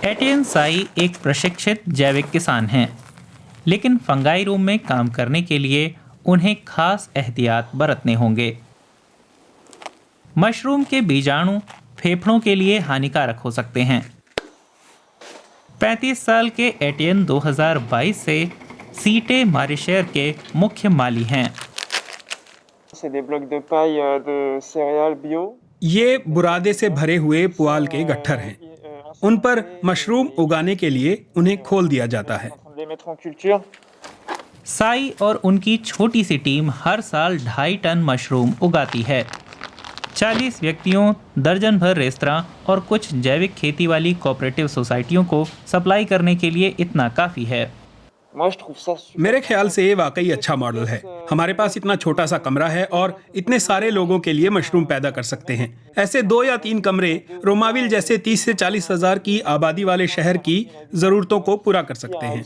एटियन साई एक प्रशिक्षित जैविक किसान हैं, लेकिन फंगाई रूम में काम करने के लिए उन्हें खास एहतियात बरतने होंगे। मशरूम के बीजाणु फेफड़ों के लिए हानिकारक हो सकते हैं। 35 साल के एटियन 2022 से सीटे मारिशेर के मुख्य माली हैं। ये बुरादे से भरे हुए पुआल के गट्ठर हैं। उन पर मशरूम उगाने के लिए उन्हें खोल दिया जाता है। साई और उनकी छोटी सी टीम हर साल 2.5 टन मशरूम उगाती है। 40 व्यक्तियों, दर्जन भर रेस्तरां और कुछ जैविक खेती वाली कोऑपरेटिव सोसाइटियों को सप्लाई करने के लिए इतना काफ़ी है। मेरे ख्याल से ये वाकई अच्छा मॉडल है। हमारे पास इतना छोटा सा कमरा है और इतने सारे लोगों के लिए मशरूम पैदा कर सकते हैं। ऐसे 2 या 3 कमरे रोमाविल जैसे 30 से 40 हजार की आबादी वाले शहर की जरूरतों को पूरा कर सकते हैं।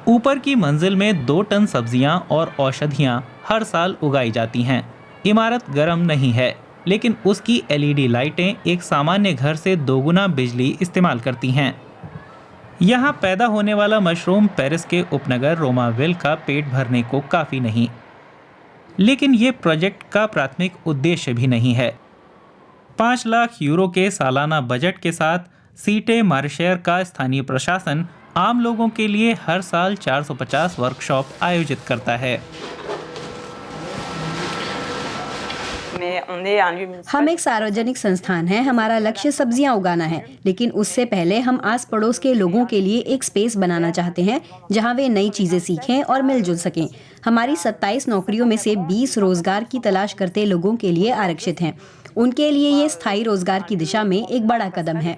ऊपर की मंजिल में 2 टन सब्जियां और औषधियां हर साल उगाई जाती हैं। इमारत गर्म नहीं है, लेकिन उसकी LED लाइटें एक सामान्य घर से 2 गुना बिजली इस्तेमाल करती हैं। यहाँ पैदा होने वाला मशरूम पेरिस के उपनगर रोमाविल का पेट भरने को काफ़ी नहीं, लेकिन ये प्रोजेक्ट का प्राथमिक उद्देश्य भी नहीं है। 5 लाख यूरो के सालाना बजट के साथ सीटे मारिशेर का स्थानीय प्रशासन आम लोगों के लिए हर साल 450 वर्कशॉप आयोजित करता है। हम एक सार्वजनिक संस्थान हैं। हमारा लक्ष्य सब्जियां उगाना है, लेकिन उससे पहले हम आस पड़ोस के लोगों के लिए एक स्पेस बनाना चाहते हैं जहां वे नई चीजें सीखें और मिलजुल सकें। हमारी 27 नौकरियों में से 20 रोजगार की तलाश करते लोगों के लिए आरक्षित हैं। उनके लिए ये स्थायी रोजगार की दिशा में एक बड़ा कदम है।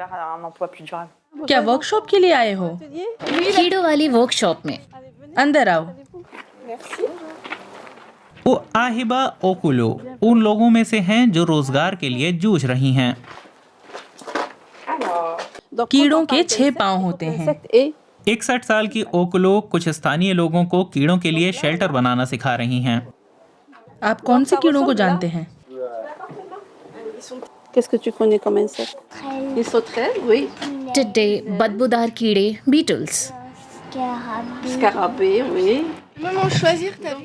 क्या वर्कशॉप के लिए आए हो? कीड़ों वाली वर्कशॉप में। अंदर आओ। वो आहिबा ओकुलो उन लोगों में से हैं जो रोजगार के लिए जूझ रही हैं। कीड़ों के 6 पाँव होते हैं। 61 साल की ओकुलो कुछ स्थानीय लोगों को कीड़ों के लिए शेल्टर बनाना सिखा रही हैं। आप कौन से कीड़ों को जानते हैं? टिड्डे, बदबूदार कीड़े, बीटल्स।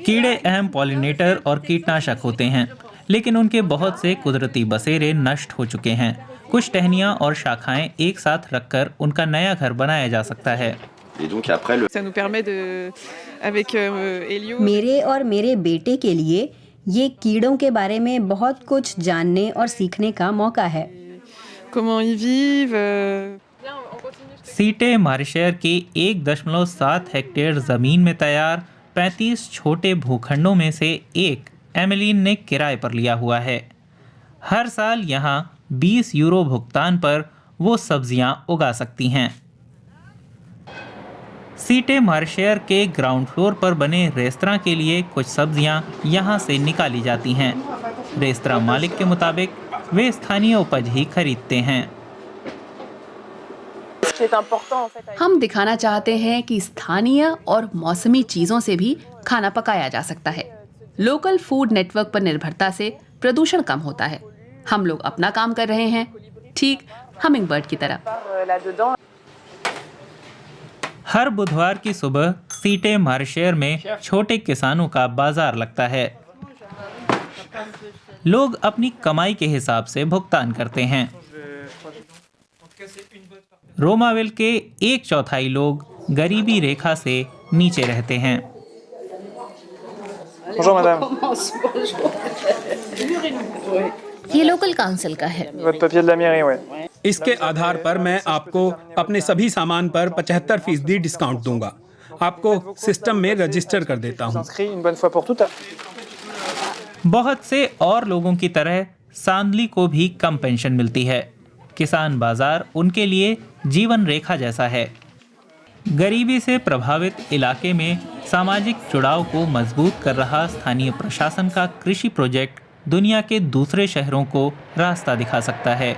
कीड़े अहम पॉलिनेटर और कीटनाशक होते हैं, लेकिन उनके बहुत से कुदरती बसेरे नष्ट हो चुके हैं। कुछ टहनियाँ और शाखाएं एक साथ रखकर उनका नया घर बनाया जा सकता है। मेरे और मेरे बेटे के लिए ये कीड़ों के बारे में बहुत कुछ जानने और सीखने का मौका है। सीटे मारिशेर की 1.7 हेक्टेयर जमीन में तैयार 35 छोटे भूखंडों में से एक एमिलीन ने किराए पर लिया हुआ है। हर साल यहाँ 20 यूरो भुगतान पर वो सब्जियां उगा सकती हैं। सीटे मारिशेर के ग्राउंड फ्लोर पर बने रेस्तरां के लिए कुछ सब्जियां यहाँ से निकाली जाती हैं। रेस्तरां मालिक के मुताबिक वे स्थानीय उपज ही खरीदते हैं। हम दिखाना चाहते हैं कि स्थानीय और मौसमी चीजों से भी खाना पकाया जा सकता है। लोकल फूड नेटवर्क पर निर्भरता से प्रदूषण कम होता है। हम लोग अपना काम कर रहे हैं, ठीक हमिंगबर्ड की तरह। हर बुधवार की सुबह सीटे मारिशेर में छोटे किसानों का बाजार लगता है। लोग अपनी कमाई के हिसाब से भुगतान करते हैं। रोमाविल के 1/4 लोग गरीबी रेखा से नीचे रहते हैं। ये लोकल काउंसिल का है। इसके आधार पर मैं आपको अपने सभी सामान पर 75% डिस्काउंट दूंगा। आपको सिस्टम में रजिस्टर कर देता हूँ। बहुत से और लोगों की तरह सांदली को भी कम पेंशन मिलती है। किसान बाजार उनके लिए जीवन रेखा जैसा है। गरीबी से प्रभावित इलाके में सामाजिक जुड़ाव को मजबूत कर रहा स्थानीय प्रशासन का कृषि प्रोजेक्ट दुनिया के दूसरे शहरों को रास्ता दिखा सकता है।